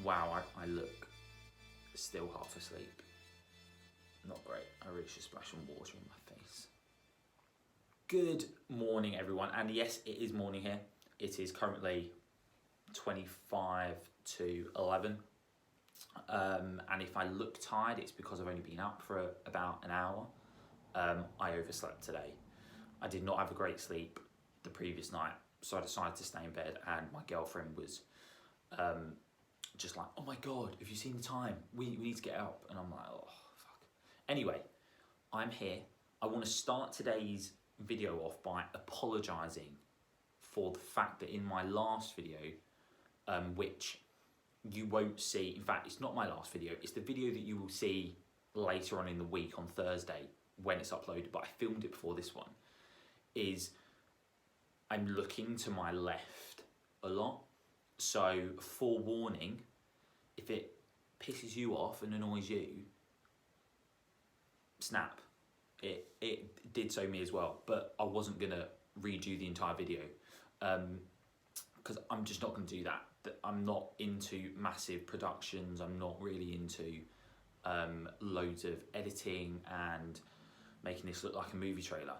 Wow, I look still half asleep. Not great. I really should splash some water in my face. Good morning, everyone. And yes, it is morning here. It is currently 25 to 11. And if I look tired, it's because I've only been up for about an hour. I overslept today. I did not have a great sleep the previous night, so I decided to stay in bed, and my girlfriend was just like, oh my God, have you seen the time? We need to get up. And I'm like, oh, fuck. Anyway, I'm here. I want to start today's video off by apologising for the fact that in my last video, which you won't see, in fact, it's not my last video, it's the video that you will see later on in the week on Thursday when it's uploaded, but I filmed it before this one, is I'm looking to my left a lot. So forewarning, if it pisses you off and annoys you, snap. It did so me as well, but I wasn't gonna redo the entire video because I'm just not gonna do that. I'm not into massive productions. I'm not really into loads of editing and making this look like a movie trailer.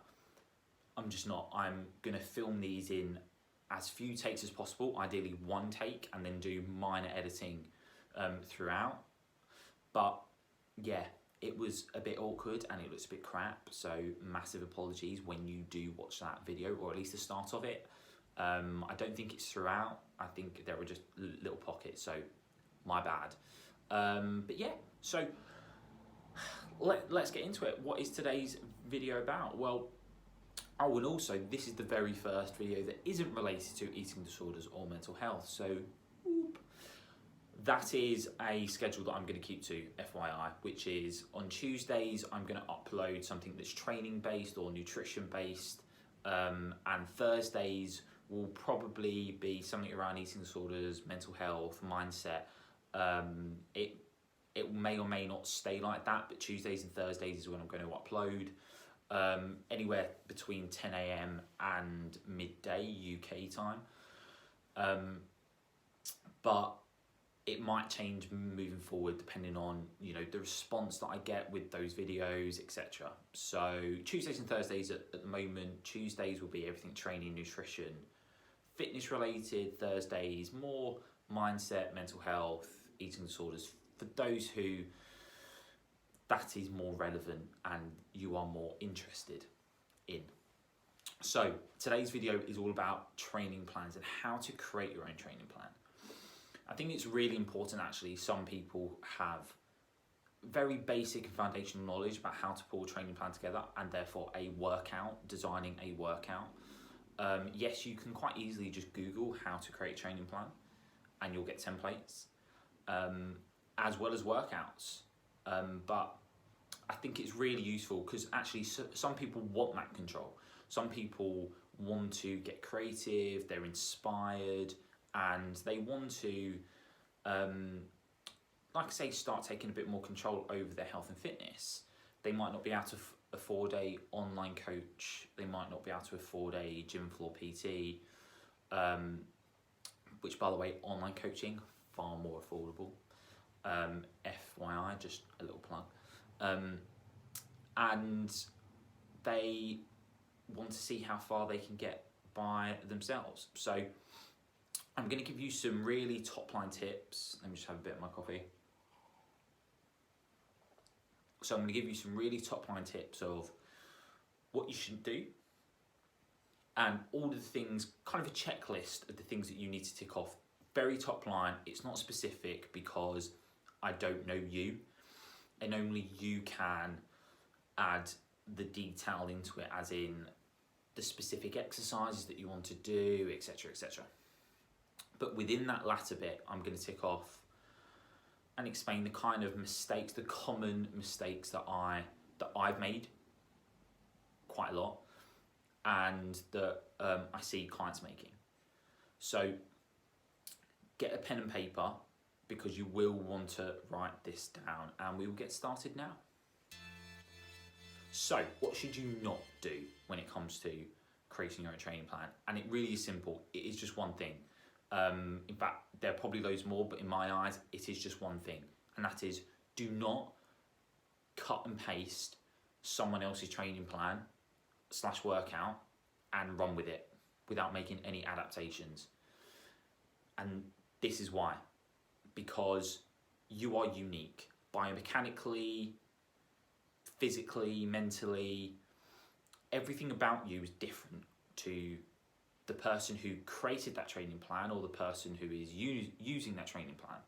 I'm just not. I'm gonna film these in as few takes as possible, ideally one take, and then do minor editing throughout. But yeah, it was a bit awkward and it looks a bit crap, so massive apologies when you do watch that video, or at least the start of it. I don't think it's throughout. I think there were just little pockets, so my bad. But yeah, so let's get into it. What is today's video about? Well, oh, and also this is the very first video that isn't related to eating disorders or mental health, so whoop. That is a schedule that I'm going to keep to, FYI, which is on Tuesdays I'm going to upload something that's training based or nutrition based, and Thursdays will probably be something around eating disorders, mental health, mindset. It may or may not stay like that, but Tuesdays and Thursdays is when I'm going to upload. Anywhere between 10 AM and midday UK time. But it might change moving forward depending on, you know, the response that I get with those videos, etc. So Tuesdays and Thursdays at the moment. Tuesdays will be everything training, nutrition, fitness related. Thursdays more mindset, mental health, eating disorders, for those who that is more relevant and you are more interested in. So today's video is all about training plans and how to create your own training plan. I think it's really important, actually. Some people have very basic and foundational knowledge about how to pull a training plan together, and therefore a workout, designing a workout. Yes, you can quite easily just Google how to create a training plan and you'll get templates, as well as workouts. But I think it's really useful because actually some people want that control. Some people want to get creative, they're inspired, and they want to, like I say, start taking a bit more control over their health and fitness. They might not be able to afford a online coach. They might not be able to afford a gym floor PT, which, by the way, online coaching, far more affordable. FYI, just a little plug. And they want to see how far they can get by themselves. So I'm going to give you some really top line tips. Let me just have a bit of my coffee. So I'm going to give you some really top line tips of what you should do and all of the things, kind of a checklist of the things that you need to tick off. Very top line. It's not specific because I don't know you, and only you can add the detail into it, as in the specific exercises that you want to do, etc., etc. But within that latter bit, I'm going to tick off and explain the kind of mistakes, the common mistakes that I've made quite a lot, and that I see clients making. So get a pen and paper, because you will want to write this down, and we will get started now. So what should you not do when it comes to creating your own training plan? And it really is simple. It is just one thing. In fact, there are probably loads more, but in my eyes, it is just one thing, and that is, do not cut and paste someone else's training plan / workout and run with it without making any adaptations. And this is why, because you are unique biomechanically, physically, mentally. Everything about you is different to the person who created that training plan or the person who is using that training plan.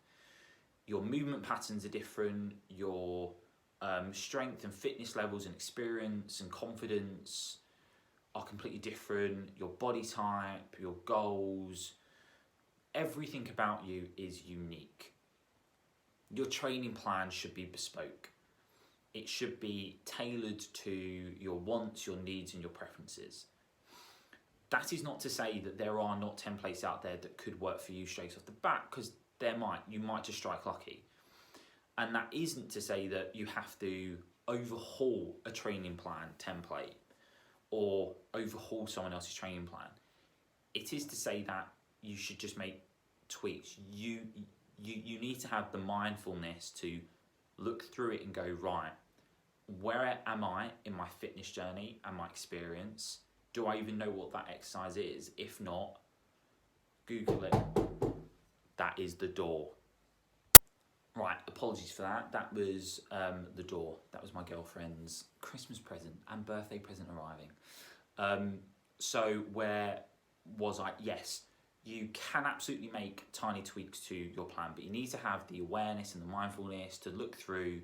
Your movement patterns are different, your strength and fitness levels and experience and confidence are completely different, your body type, your goals, everything about you is unique. Your training plan should be bespoke. It should be tailored to your wants, your needs, and your preferences. That is not to say that there are not templates out there that could work for you straight off the bat, because you might just strike lucky. And that isn't to say that you have to overhaul a training plan template or overhaul someone else's training plan. It is to say that you should just make tweaks. You need to have the mindfulness to look through it and go, right, where am I in my fitness journey and my experience? Do I even know what that exercise is? If not, Google it. That is the door. Right, apologies for that. That was the door. That was my girlfriend's Christmas present and birthday present arriving. So where was I? Yes, you can absolutely make tiny tweaks to your plan, but you need to have the awareness and the mindfulness to look through,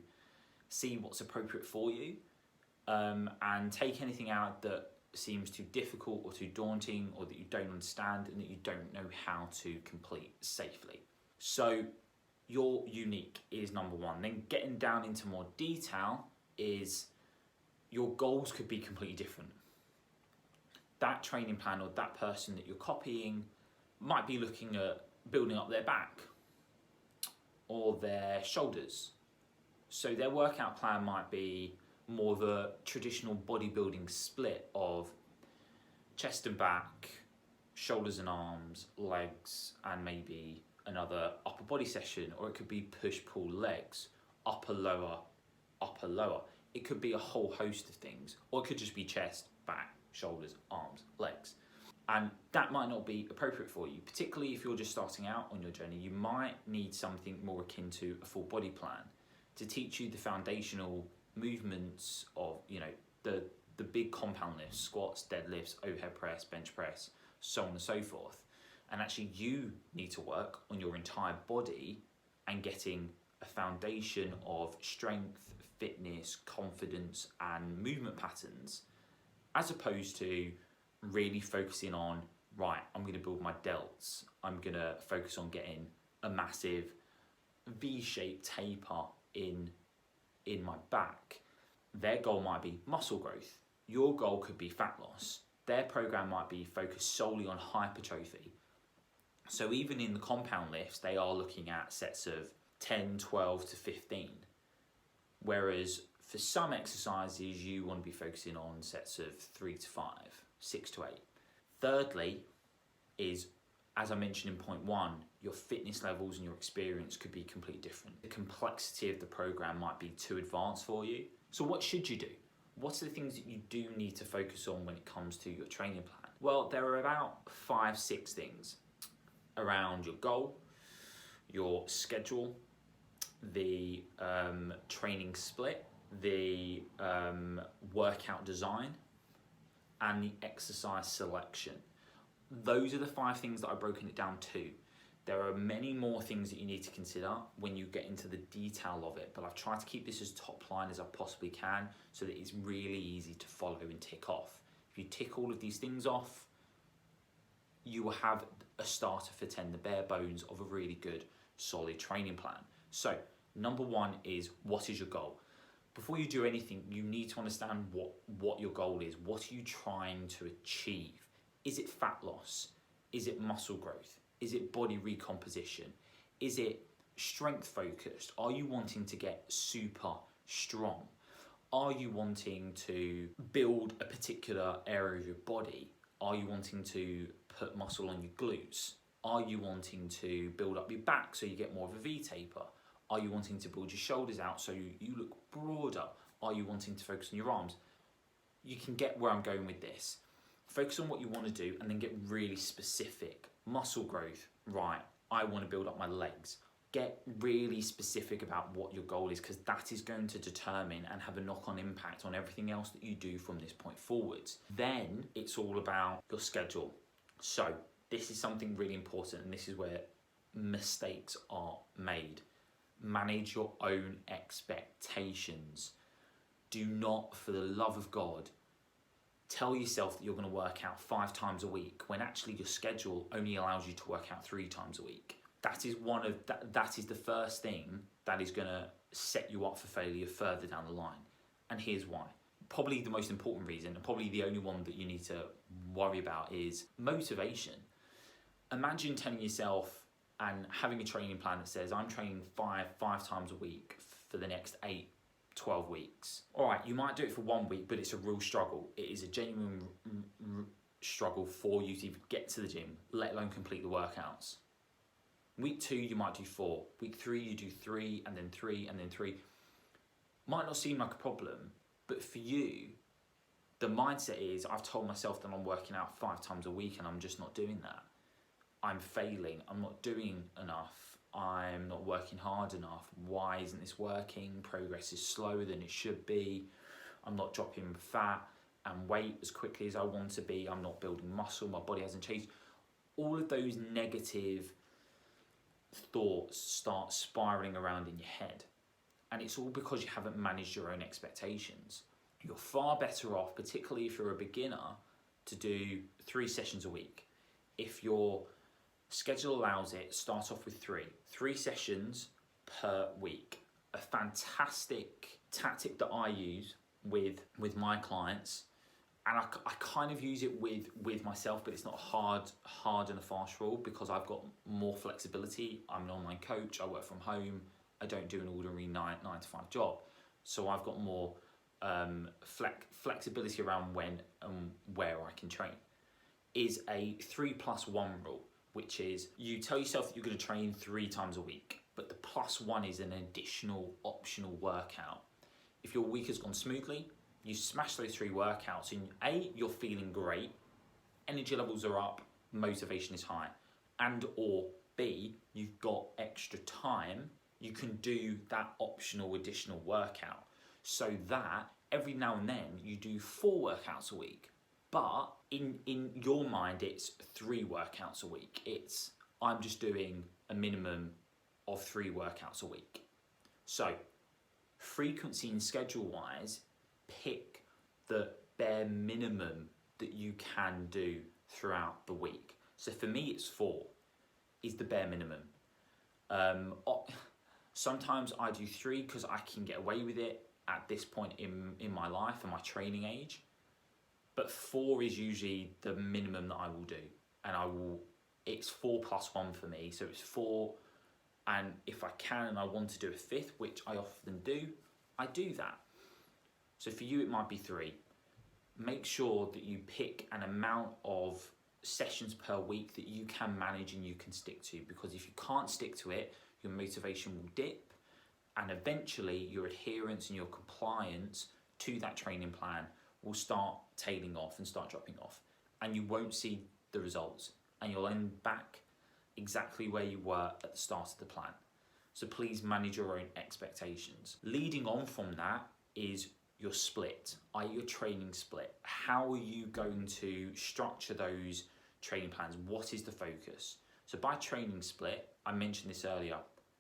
see what's appropriate for you, and take anything out that seems too difficult or too daunting or that you don't understand and that you don't know how to complete safely. So you're unique is number one. Then getting down into more detail is your goals could be completely different. That training plan or that person that you're copying might be looking at building up their back or their shoulders. So their workout plan might be more of a traditional bodybuilding split of chest and back, shoulders and arms, legs, and maybe another upper body session, or it could be push-pull legs, upper, lower, upper, lower. It could be a whole host of things, or it could just be chest, back, shoulders, arms, legs. And that might not be appropriate for you, particularly if you're just starting out on your journey. You might need something more akin to a full body plan to teach you the foundational movements of, the big compound lifts, squats, deadlifts, overhead press, bench press, so on and so forth. And actually you need to work on your entire body and getting a foundation of strength, fitness, confidence, and movement patterns, as opposed to really focusing on, right, I'm going to build my delts. I'm going to focus on getting a massive V-shaped taper in my back. Their goal might be muscle growth. Your goal could be fat loss. Their program might be focused solely on hypertrophy. So even in the compound lifts, they are looking at sets of 10, 12 to 15. Whereas for some exercises, you want to be focusing on sets of 3 to 5, 6 to 8. Thirdly is, as I mentioned in point one, your fitness levels and your experience could be completely different. The complexity of the program might be too advanced for you. So what should you do? What are the things that you do need to focus on when it comes to your training plan? Well, there are about 5-6 things around your goal, your schedule, the training split, the workout design, and the exercise selection. Those are the 5 things that I've broken it down to. There are many more things that you need to consider when you get into the detail of it, but I've tried to keep this as top line as I possibly can so that it's really easy to follow and tick off. If you tick all of these things off, you will have a starter for 10, the bare bones of a really good, solid training plan. So, number one is, what is your goal? Before you do anything, you need to understand what your goal is. What are you trying to achieve? Is it fat loss? Is it muscle growth? Is it body recomposition? Is it strength focused? Are you wanting to get super strong? Are you wanting to build a particular area of your body? Are you wanting to put muscle on your glutes? Are you wanting to build up your back so you get more of a V-taper? Are you wanting to build your shoulders out so you look broader? Are you wanting to focus on your arms? You can get where I'm going with this. Focus on what you want to do and then get really specific. Muscle growth, right, I want to build up my legs. Get really specific about what your goal is, because that is going to determine and have a knock-on impact on everything else that you do from this point forwards. Then it's all about your schedule. So this is something really important, and this is where mistakes are made. Manage your own expectations. Do not, for the love of God, tell yourself that you're going to work out 5 times a week when actually your schedule only allows you to work out 3 times a week. That is the first thing that is going to set you up for failure further down the line. And here's why. Probably the most important reason, and probably the only one that you need to worry about, is motivation. Imagine telling yourself and having a training plan that says, I'm training five times a week for the next 12 weeks. All right, you might do it for 1 week, but it's a real struggle. It is a genuine struggle for you to even get to the gym, let alone complete the workouts. Week 2, you might do 4. Week 3, you do 3, and then 3, and then 3. Might not seem like a problem, but for you, the mindset is, I've told myself that I'm working out 5 times a week and I'm just not doing that. I'm failing, I'm not doing enough, I'm not working hard enough. Why isn't this working? Progress is slower than it should be. I'm not dropping fat and weight as quickly as I want to be. I'm not building muscle, my body hasn't changed. All of those negative thoughts start spiraling around in your head. And it's all because you haven't managed your own expectations. You're far better off, particularly if you're a beginner, to do 3 sessions a week. If your schedule allows it, start off with 3 sessions per week. A fantastic tactic that I use with my clients, and I kind of use it with myself, but it's not hard and a fast rule, because I've got more flexibility. I'm an online coach, I work from home, I don't do an ordinary 9 to 5 job. So I've got more flexibility around when and where I can train. Is a 3+1 rule, which is you tell yourself that you're going to train 3 times a week, but the +1 is an additional optional workout. If your week has gone smoothly, you smash those 3 workouts and A, you're feeling great, energy levels are up, motivation is high, and or B, you've got extra time, you can do that optional additional workout, so that every now and then you do 4 workouts a week. But in your mind, it's 3 workouts a week. It's, I'm just doing a minimum of 3 workouts a week. So frequency and schedule wise, pick the bare minimum that you can do throughout the week. So for me, it's 4 is the bare minimum. Sometimes I do 3 because I can get away with it at this point in my life and my training age. But 4 is usually the minimum that I will do. And it's 4+1 for me. So it's 4, and if I can and I want to do a 5th, which I often do, I do that. So for you, it might be 3. Make sure that you pick an amount of sessions per week that you can manage and you can stick to, because if you can't stick to it, your motivation will dip, and eventually your adherence and your compliance to that training plan will start tailing off and start dropping off, and you won't see the results, and you'll end back exactly where you were at the start of the plan. So please manage your own expectations. Leading on from that is your split, i.e. your training split. How are you going to structure those training plans? What is the focus? So by training split, I mentioned this earlier,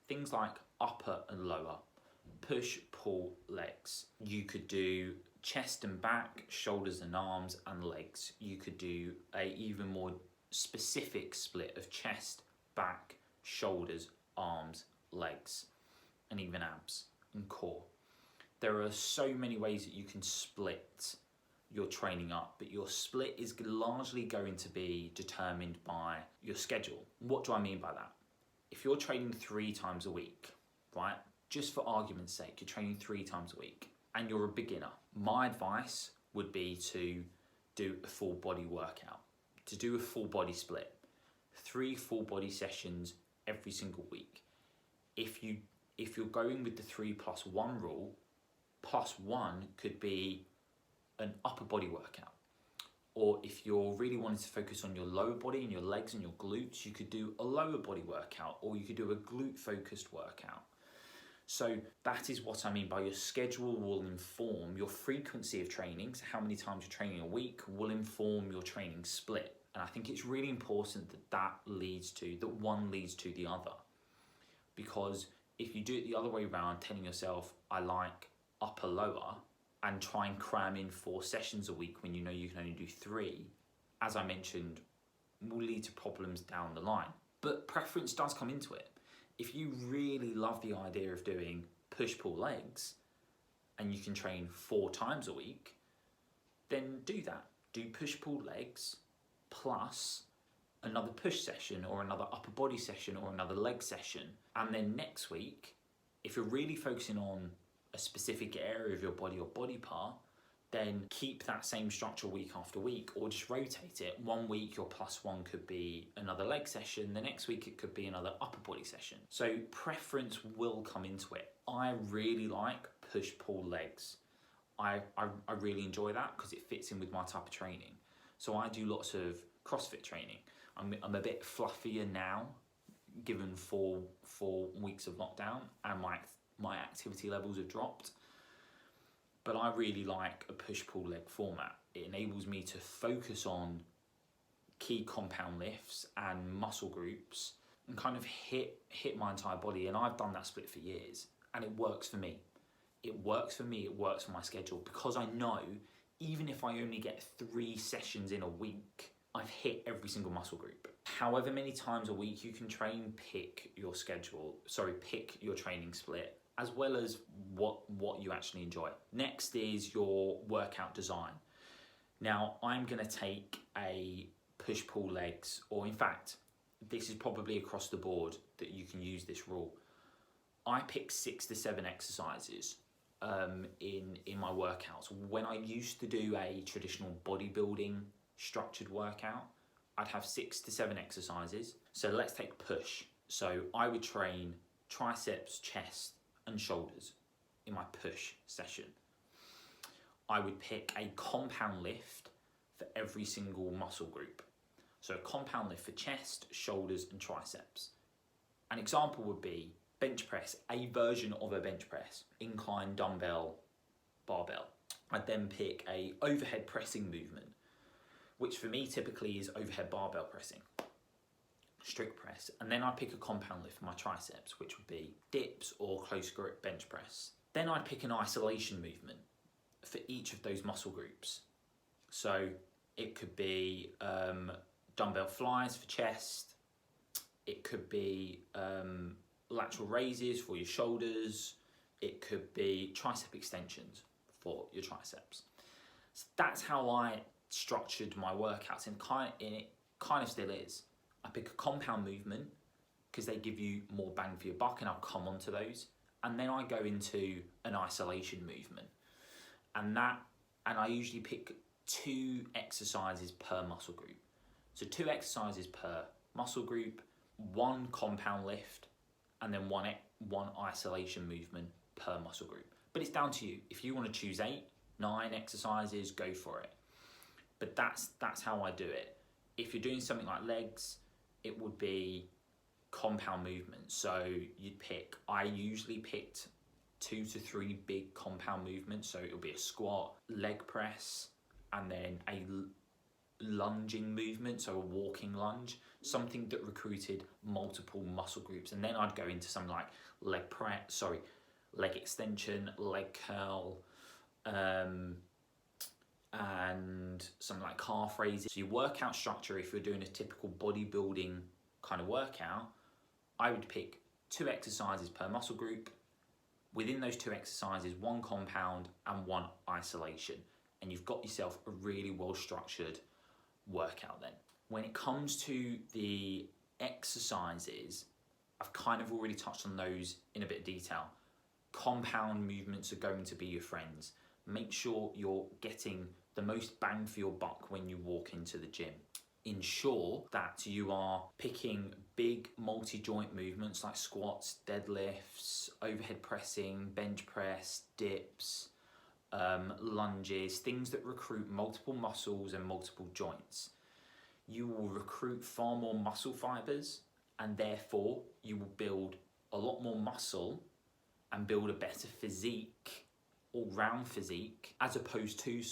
things like upper and lower, push, pull, legs. You could do chest and back, shoulders and arms, and legs. You could do a even more specific split of chest, back, shoulders, arms, legs, and even abs and core. There are so many ways that you can split your training up, but your split is largely going to be determined by your schedule. What do I mean by that? If you're training 3 times a week, right? Just for argument's sake, you're training 3 times a week and you're a beginner. My advice would be to do a full body workout, to do a full body split. 3 full body sessions every single week. If you're going with the 3+1 rule, +1 could be an upper body workout. Or if you're really wanting to focus on your lower body and your legs and your glutes, you could do a lower body workout, or you could do a glute focused workout. So that is what I mean by your schedule will inform your frequency of training. So how many times you're training a week will inform your training split. And I think it's really important that one leads to the other. Because if you do it the other way around, telling yourself, I like upper lower, and try and cram in 4 sessions a week when you know you can only do 3, as I mentioned, will lead to problems down the line. But preference does come into it. If you really love the idea of doing push-pull legs and you can train 4 times a week, then do that. Do push-pull legs plus another push session or another upper body session or another leg session. And then next week, if you're really focusing on a specific area of your body or body part, then keep that same structure week after week, or just rotate it. One week your +1 could be another leg session, the next week it could be another upper body session. So preference will come into it. I really like push-pull legs. I really enjoy that because it fits in with my type of training. So I do lots of CrossFit training. I'm a bit fluffier now, given 4 weeks of lockdown, and my activity levels have dropped. But I really like a push-pull leg format. It enables me to focus on key compound lifts and muscle groups and kind of hit my entire body. And I've done that split for years, and it works for me. It works for me, it works for my schedule, because I know even if I only get 3 sessions in a week, I've hit every single muscle group. However many times a week you can train, pick your training split, as well as what you actually enjoy. Next is your workout design. Now, I'm gonna take a push-pull legs, or in fact, this is probably across the board that you can use this rule. I pick 6 to 7 exercises in my workouts. When I used to do a traditional bodybuilding structured workout, I'd have 6 to 7 exercises. So let's take push. So I would train triceps, chest, and shoulders in my push session. I would pick a compound lift for every single muscle group. So a compound lift for chest, shoulders, and triceps. An example would be bench press, a version of a bench press, incline dumbbell, barbell. I'd then pick a overhead pressing movement, which for me typically is overhead barbell pressing, strict press. And then I'd pick a compound lift for my triceps, which would be dips or close grip bench press. Then I'd pick an isolation movement for each of those muscle groups. So it could be dumbbell flies for chest. It could be lateral raises for your shoulders. It could be tricep extensions for your triceps. So that's how I structured my workouts, and it kind of still is. I pick a compound movement because they give you more bang for your buck, and I'll come on to those. And then I go into an isolation movement, and I usually pick 2 exercises per muscle group. So 2 exercises per muscle group, 1 compound lift, and then one isolation movement per muscle group. But it's down to you. If you want to choose 8, 9 exercises, go for it. But that's how I do it. If you're doing something like legs, it would be compound movements. So I usually picked 2 to 3 big compound movements. So it'll be a squat, leg press, and then a lunging movement, so a walking lunge, something that recruited multiple muscle groups. And then I'd go into something like leg extension, leg curl, and something like calf raises. So your workout structure, if you're doing a typical bodybuilding kind of workout, I would pick 2 exercises per muscle group. Within those 2 exercises, 1 compound and 1 isolation. And you've got yourself a really well-structured workout then. When it comes to the exercises, I've kind of already touched on those in a bit of detail. Compound movements are going to be your friends. Make sure you're getting the most bang for your buck when you walk into the gym. ensure that you are picking big multi-joint movements like squats, deadlifts, overhead pressing, bench press, dips, lunges, things that recruit multiple muscles and multiple joints. You will recruit far more muscle fibers, and therefore you will build a lot more muscle and build a better physique, all-round physique, as opposed to,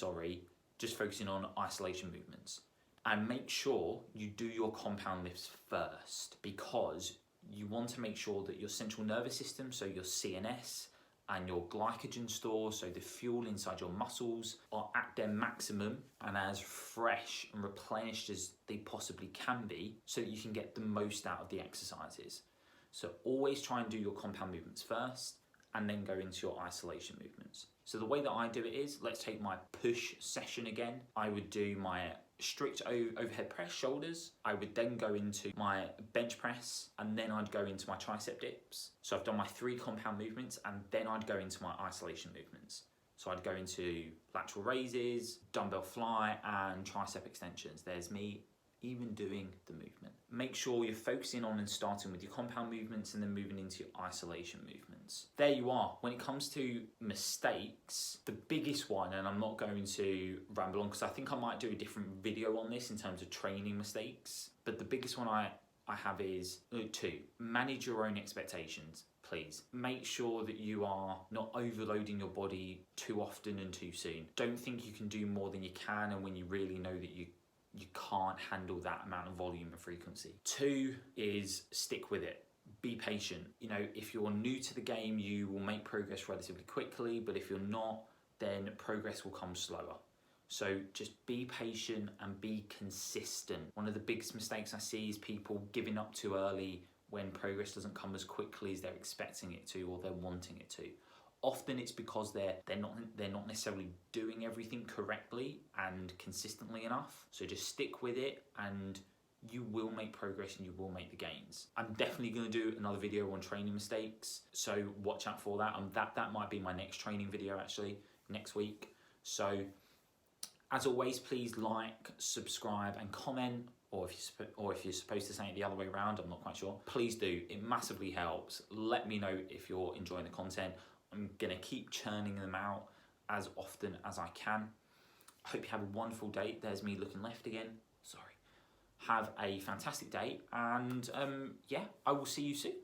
just focusing on isolation movements. And make sure you do your compound lifts first, because you want to make sure that your central nervous system, so your CNS, and your glycogen stores, so the fuel inside your muscles, are at their maximum and as fresh and replenished as they possibly can be, so that you can get the most out of the exercises. So always try and do your compound movements first, and then go into your isolation movements. So the way that I do it is, let's take my push session again. I would do my strict overhead press shoulders. I would then go into my bench press, and then I'd go into my tricep dips. So I've done my 3 compound movements, and then I'd go into my isolation movements. So I'd go into lateral raises, dumbbell fly, and tricep extensions. There's me even doing the movement. Make sure you're focusing on and starting with your compound movements and then moving into your isolation movements. There you are. When it comes to mistakes, the biggest one, and I'm not going to ramble on because I think I might do a different video on this in terms of training mistakes, but the biggest one I have is 2. Manage your own expectations, please. Make sure that you are not overloading your body too often and too soon. Don't think you can do more than you can, and when you really know that you can't handle that amount of volume and frequency. 2 is stick with it. Be patient. You know, if you're new to the game, you will make progress relatively quickly, but if you're not, then progress will come slower. So just be patient and be consistent. One of the biggest mistakes I see is people giving up too early when progress doesn't come as quickly as they're expecting it to or they're wanting it to. Often it's because they're not necessarily doing everything correctly and consistently enough. So just stick with it, and you will make progress and you will make the gains. I'm definitely going to do another video on training mistakes, so watch out for that. That might be my next training video actually next week. So as always, please like, subscribe, and comment. Or if you're supposed to say it the other way around, I'm not quite sure. Please do. It massively helps. Let me know if you're enjoying the content. I'm going to keep churning them out as often as I can. I hope you have a wonderful day. There's me looking left again. Sorry. Have a fantastic day, and yeah, I will see you soon.